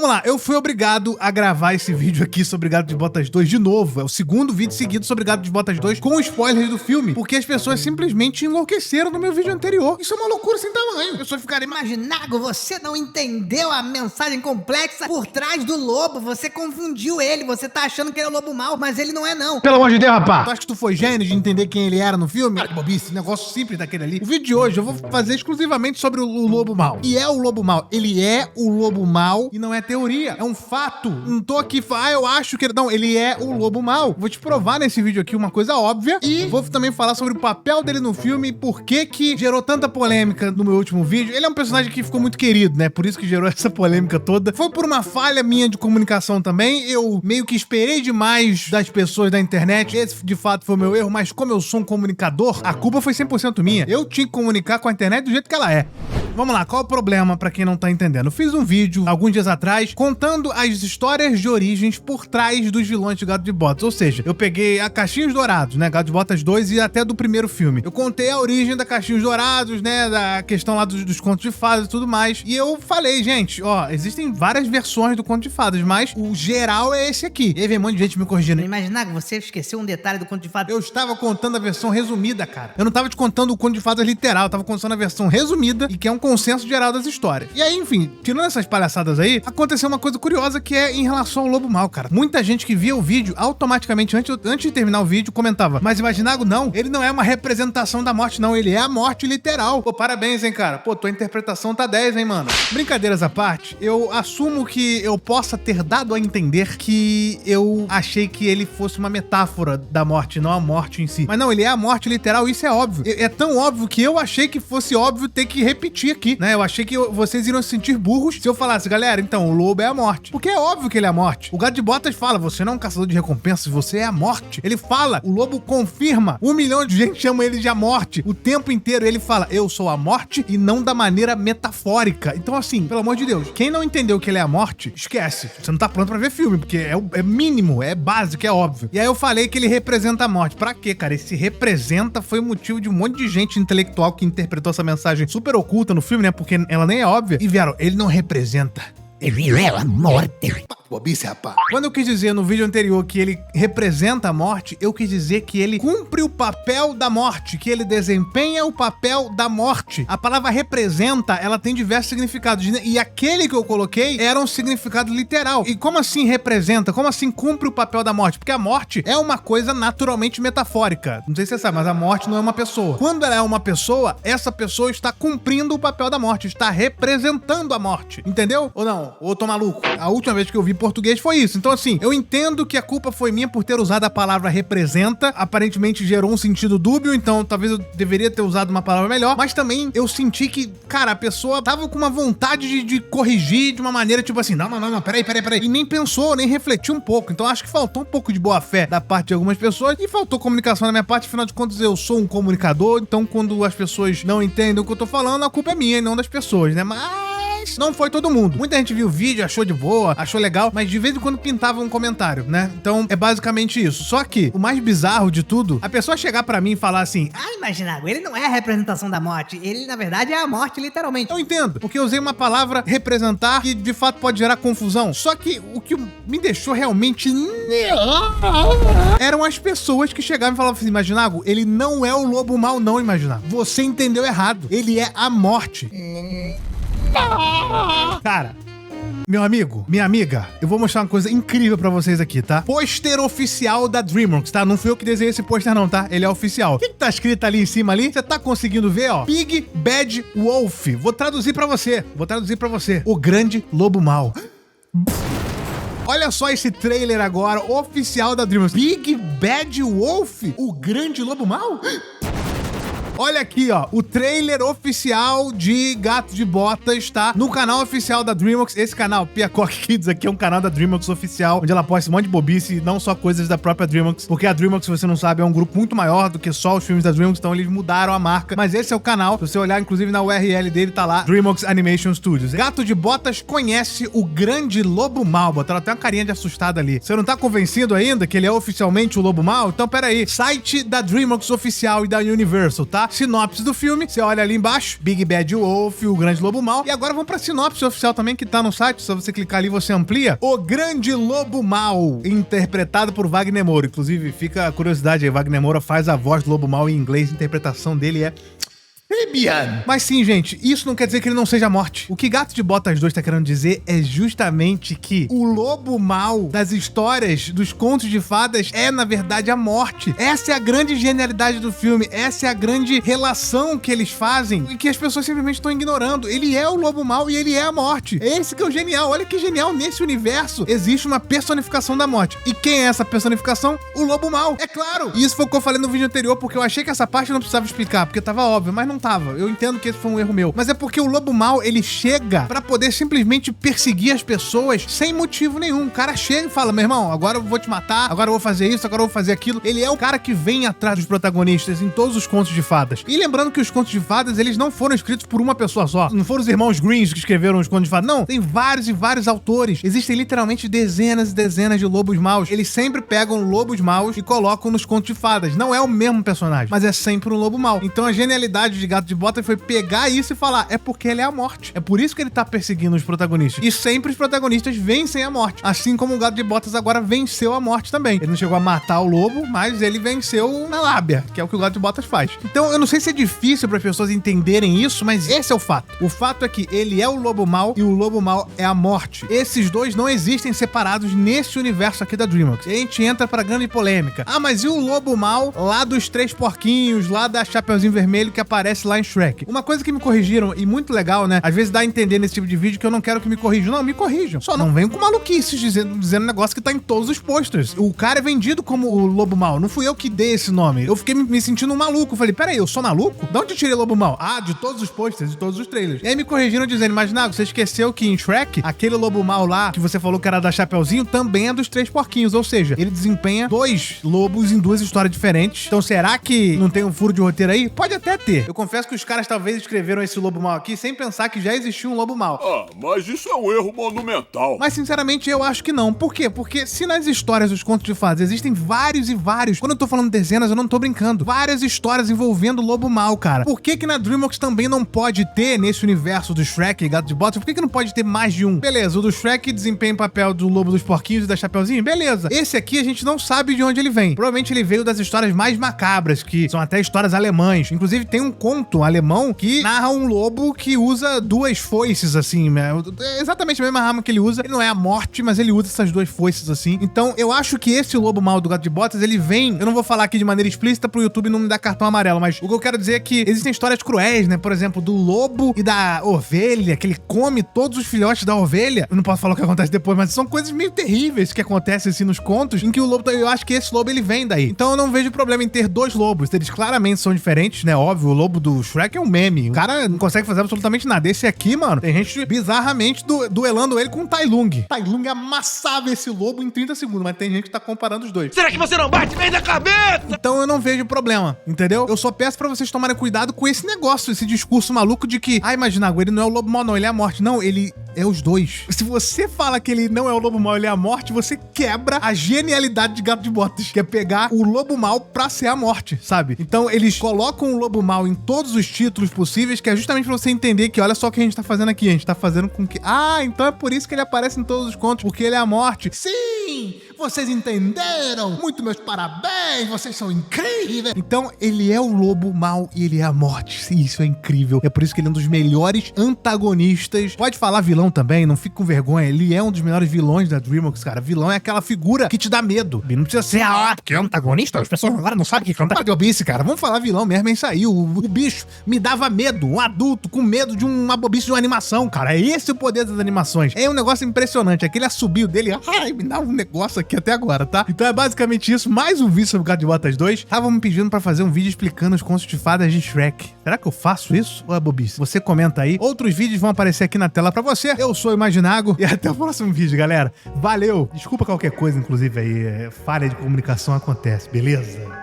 Vamos lá, eu fui obrigado a gravar esse vídeo aqui sobre Gato de Botas 2 de novo. É o segundo vídeo seguido sobre Gato de Botas 2 com spoilers do filme, porque as pessoas simplesmente enlouqueceram no meu vídeo anterior. Isso é uma loucura sem tamanho. As pessoas ficaram Imaginago, você não entendeu a mensagem complexa por trás do lobo. Você confundiu ele, você tá achando que ele é o lobo mau, mas ele não é não. Pelo amor de Deus, rapaz! Tu acha que tu foi gênio de entender quem ele era no filme? Ah, que bobice, negócio simples daquele ali. O vídeo de hoje eu vou fazer exclusivamente sobre o lobo mau. E é o lobo mau. Ele é o lobo mau e não é teoria, é um fato. Não tô aqui, eu acho que ele... Não, ele é o lobo mau. Vou te provar nesse vídeo aqui uma coisa óbvia e vou também falar sobre o papel dele no filme e por que gerou tanta polêmica no meu último vídeo. Ele é um personagem que ficou muito querido, né? Por isso que gerou essa polêmica toda. Foi por uma falha minha de comunicação também. Eu meio que esperei demais das pessoas da internet. Esse, de fato, foi o meu erro, mas como eu sou um comunicador, a culpa foi 100% minha. Eu tinha que comunicar com a internet do jeito que ela é. Vamos lá, qual é o problema pra quem não tá entendendo? Eu fiz um vídeo, alguns dias atrás, contando as histórias de origens por trás dos vilões de Gato de Botas. Ou seja, eu peguei a Caixinhos Dourados, né, Gato de Botas 2 e até do primeiro filme. Eu contei a origem da Caixinhos Dourados, né, da questão lá dos contos de fadas e tudo mais. E eu falei, gente, ó, existem várias versões do conto de fadas, mas o geral é esse aqui. E aí vem um monte de gente me corrigindo. Imaginago, você esqueceu um detalhe do conto de fadas. Eu estava contando a versão resumida, cara. Eu não tava te contando o conto de fadas literal, eu tava contando a versão resumida e que é um consenso geral das histórias. E aí, enfim, tirando essas palhaçadas aí, aconteceu uma coisa curiosa que é em relação ao lobo mau, cara. Muita gente que via o vídeo, automaticamente, antes de terminar o vídeo, comentava, mas Imaginago, não, ele não é uma representação da morte, não, ele é a morte literal. Pô, parabéns, hein, cara. Pô, tua interpretação tá 10, hein, mano. Brincadeiras à parte, eu assumo que eu possa ter dado a entender que eu achei que ele fosse uma metáfora da morte, não a morte em si. Mas não, ele é a morte literal, isso é óbvio. É tão óbvio que eu achei que fosse óbvio ter que repetir aqui, né? Eu achei que vocês iriam se sentir burros se eu falasse, galera, então, o lobo é a morte. Porque é óbvio que ele é a morte. O Gato de Botas fala, você não é um caçador de recompensas, você é a morte. Ele fala, o lobo confirma, 1 milhão de gente chama ele de a morte. O tempo inteiro ele fala, eu sou a morte e não da maneira metafórica. Então, assim, pelo amor de Deus, quem não entendeu que ele é a morte, esquece. Você não tá pronto pra ver filme, porque é mínimo, é básico, é óbvio. E aí eu falei que ele representa a morte. Pra quê, cara? Esse representa foi motivo de um monte de gente intelectual que interpretou essa mensagem super oculta no filme, né? Porque ela nem é óbvia. E vieram, ele não representa. Ele é a morte. Bobice, rapaz. Quando eu quis dizer no vídeo anterior que ele representa a morte, eu quis dizer que ele cumpre o papel da morte, que ele desempenha o papel da morte. A palavra representa, ela tem diversos significados, e aquele que eu coloquei era um significado literal. E como assim representa? Como assim cumpre o papel da morte? Porque a morte é uma coisa naturalmente metafórica. Não sei se você sabe, mas a morte não é uma pessoa. Quando ela é uma pessoa, essa pessoa está cumprindo o papel da morte, está representando a morte. Entendeu? Ou não? Ou tô maluco? A última vez que eu vi português foi isso. Então, assim, eu entendo que a culpa foi minha por ter usado a palavra representa. Aparentemente gerou um sentido dúbio, então talvez eu deveria ter usado uma palavra melhor. Mas também eu senti que, cara, a pessoa tava com uma vontade de corrigir de uma maneira tipo assim, não, peraí. E nem pensou, nem refletiu um pouco. Então acho que faltou um pouco de boa fé da parte de algumas pessoas e faltou comunicação na minha parte. Afinal de contas, eu sou um comunicador, então quando as pessoas não entendem o que eu tô falando, a culpa é minha e não das pessoas, né? Mas não foi todo mundo. Muita gente viu o vídeo, achou de boa, achou legal, mas de vez em quando pintava um comentário, né? Então é basicamente isso. Só que o mais bizarro de tudo, a pessoa chegar pra mim e falar assim, Imaginago, ele não é a representação da morte, ele na verdade é a morte literalmente. eu entendo, porque eu usei uma palavra representar que de fato pode gerar confusão. Só que o que me deixou realmente eram as pessoas que chegavam e falavam assim, Imaginago, ele não é o lobo mau não, Imaginago. Você entendeu errado. Ele é a morte. Cara, meu amigo, minha amiga, eu vou mostrar uma coisa incrível pra vocês aqui, tá? Pôster oficial da DreamWorks, tá? Não fui eu que desenhei esse pôster não, tá? Ele é oficial. O que tá escrito ali em cima ali? Você tá conseguindo ver, ó? Big Bad Wolf. Vou traduzir pra você. O grande lobo mau. Olha só esse trailer agora, oficial da DreamWorks. Big Bad Wolf? O grande lobo mau? Olha aqui, ó, o trailer oficial de Gato de Botas, tá? No canal oficial da DreamWorks. Esse canal, Peacock Kids, aqui é um canal da DreamWorks oficial, onde ela posta um monte de bobice, não só coisas da própria DreamWorks, porque a DreamWorks, se você não sabe, é um grupo muito maior do que só os filmes da DreamWorks, então eles mudaram a marca. Mas esse é o canal, se você olhar, inclusive na URL dele, tá lá, DreamWorks Animation Studios. Gato de Botas conhece o grande lobo mau. Botaram até uma carinha de assustado ali. Você não tá convencido ainda que ele é oficialmente o lobo mau? Então, peraí. Site da DreamWorks oficial e da Universal, tá? tá? Sinopse do filme, você olha ali embaixo, Big Bad Wolf, o Grande Lobo Mau. E agora vamos pra sinopse oficial também, que tá no site, só você clicar ali você amplia. O Grande Lobo Mau, interpretado por Wagner Moura. Inclusive, fica a curiosidade aí, Wagner Moura faz a voz do Lobo Mau em inglês, a interpretação dele é... Mas sim, gente, isso não quer dizer que ele não seja a morte. O que Gato de Botas 2 tá querendo dizer é justamente que o lobo mau das histórias, dos contos de fadas, é, na verdade, a morte. Essa é a grande genialidade do filme, essa é a grande relação que eles fazem e que as pessoas simplesmente estão ignorando. Ele é o lobo mau e ele é a morte. Esse que é o genial. Olha que genial, nesse universo existe uma personificação da morte. E quem é essa personificação? O lobo mau, é claro. E isso foi o que eu falei no vídeo anterior, porque eu achei que essa parte eu não precisava explicar, porque tava óbvio, mas não tava. Eu entendo que esse foi um erro meu. Mas é porque o lobo mau, ele chega pra poder simplesmente perseguir as pessoas sem motivo nenhum. O cara chega e fala, meu irmão, agora eu vou te matar, agora eu vou fazer isso, agora eu vou fazer aquilo. Ele é o cara que vem atrás dos protagonistas em todos os contos de fadas. E lembrando que os contos de fadas, eles não foram escritos por uma pessoa só. Não foram os irmãos Greens que escreveram os contos de fadas. Não, tem vários e vários autores. Existem literalmente dezenas e dezenas de lobos maus. Eles sempre pegam lobos maus e colocam nos contos de fadas. Não é o mesmo personagem, mas é sempre um lobo mau. Então a genialidade de Gato de Botas foi pegar isso e falar, é porque ele é a morte. É por isso que ele tá perseguindo os protagonistas. E sempre os protagonistas vencem a morte. Assim como o Gato de Botas agora venceu a morte também. Ele não chegou a matar o lobo, mas ele venceu na lábia, que é o que o Gato de Botas faz. Então eu não sei se é difícil para as pessoas entenderem isso, mas esse é o fato. O fato é que ele é o lobo mau e o lobo mau é a morte. Esses dois não existem separados nesse universo aqui da DreamWorks. E a gente entra pra grande polêmica. Ah, mas e o lobo mau lá dos 3 porquinhos, lá da Chapeuzinho Vermelho que aparece lá em Shrek? Uma coisa que me corrigiram, e muito legal, né? Às vezes dá a entender nesse tipo de vídeo que eu não quero que me corrijam. Não, me corrijam. Só não venham com maluquices dizendo um negócio que tá em todos os posters. O cara é vendido como o lobo mau. Não fui eu que dei esse nome. Eu fiquei me sentindo um maluco. Falei, peraí, eu sou maluco? De onde eu tirei lobo mau? Ah, de todos os posters, de todos os trailers. E aí me corrigiram dizendo, mas Nago, você esqueceu que em Shrek, aquele lobo mau lá, que você falou que era da Chapeuzinho, também é dos 3 porquinhos. Ou seja, ele desempenha 2 lobos em 2 histórias diferentes. Então será que não tem um furo de roteiro aí? Pode até ter. Eu confesso que os caras talvez escreveram esse lobo mau aqui sem pensar que já existia um lobo mau. Ah, mas isso é um erro monumental. Mas sinceramente eu acho que não. Por quê? Porque se nas histórias dos contos de fadas existem vários e vários, quando eu tô falando dezenas eu não tô brincando, várias histórias envolvendo o lobo mau, cara. Por que na DreamWorks também não pode ter nesse universo do Shrek e Gato de Botas? Por que não pode ter mais de um? Beleza, o do Shrek desempenha o papel do lobo dos porquinhos e da Chapeuzinho? Beleza. Esse aqui a gente não sabe de onde ele vem. Provavelmente ele veio das histórias mais macabras, que são até histórias alemãs. Inclusive tem um conto alemão que narra um lobo que usa 2 foices, assim, né? É exatamente a mesma arma que ele usa. Ele não é a morte, mas ele usa essas 2 foices, assim. Então, eu acho que esse lobo mau do Gato de Botas, ele vem... Eu não vou falar aqui de maneira explícita pro YouTube não me dar cartão amarelo, mas o que eu quero dizer é que existem histórias cruéis, né? Por exemplo, do lobo e da ovelha, que ele come todos os filhotes da ovelha. Eu não posso falar o que acontece depois, mas são coisas meio terríveis que acontecem, assim, nos contos, em que o lobo... Eu acho que esse lobo, ele vem daí. Então, eu não vejo problema em ter 2 lobos. Eles claramente são diferentes, né? Óbvio, o lobo do Shrek é um meme. O cara não consegue fazer absolutamente nada. Esse aqui, mano, tem gente bizarramente duelando ele com o Tai Lung. Tai Lung amassava esse lobo em 30 segundos, mas tem gente que tá comparando os dois. Será que você não bate bem na cabeça? Então eu não vejo problema, entendeu? Eu só peço pra vocês tomarem cuidado com esse negócio, esse discurso maluco de que, Imaginago, ele não é o lobo mau, não, ele é a morte. Não, ele é os dois. Se você fala que ele não é o lobo mau, ele é a morte, você quebra a genialidade de Gato de Botas, que é pegar o lobo mau pra ser a morte, sabe? Então eles colocam o lobo mau em todos os títulos possíveis, que é justamente pra você entender que olha só o que a gente tá fazendo aqui, a gente tá fazendo com que... então é por isso que ele aparece em todos os contos, porque ele é a morte. Sim! Vocês entenderam? Muito meus parabéns, vocês são incríveis! Então, ele é o lobo mau e ele é a morte. Sim, isso é incrível. É por isso que ele é um dos melhores antagonistas. Pode falar vilão também, não fique com vergonha. Ele é um dos melhores vilões da DreamWorks, cara. Vilão é aquela figura que te dá medo. Ele não precisa ser porque é antagonista. As pessoas agora não sabem o que é antagonista, cara. Vamos falar vilão mesmo, é isso aí. O bicho me dava medo. Um adulto com medo de uma bobice de uma animação, cara. É esse o poder das animações. É um negócio impressionante. Aquele assobio dele, me dá um negócio aqui até agora, tá? Então é basicamente isso. Mais um vídeo sobre o Gato de Botas 2. Estavam me pedindo pra fazer um vídeo explicando os contos de fadas de Shrek. Será que eu faço isso? Ou é bobice? Você comenta aí. Outros vídeos vão aparecer aqui na tela pra você. Eu sou o Imaginago e até o próximo vídeo, galera. Valeu! Desculpa qualquer coisa, inclusive aí. Falha de comunicação acontece, beleza?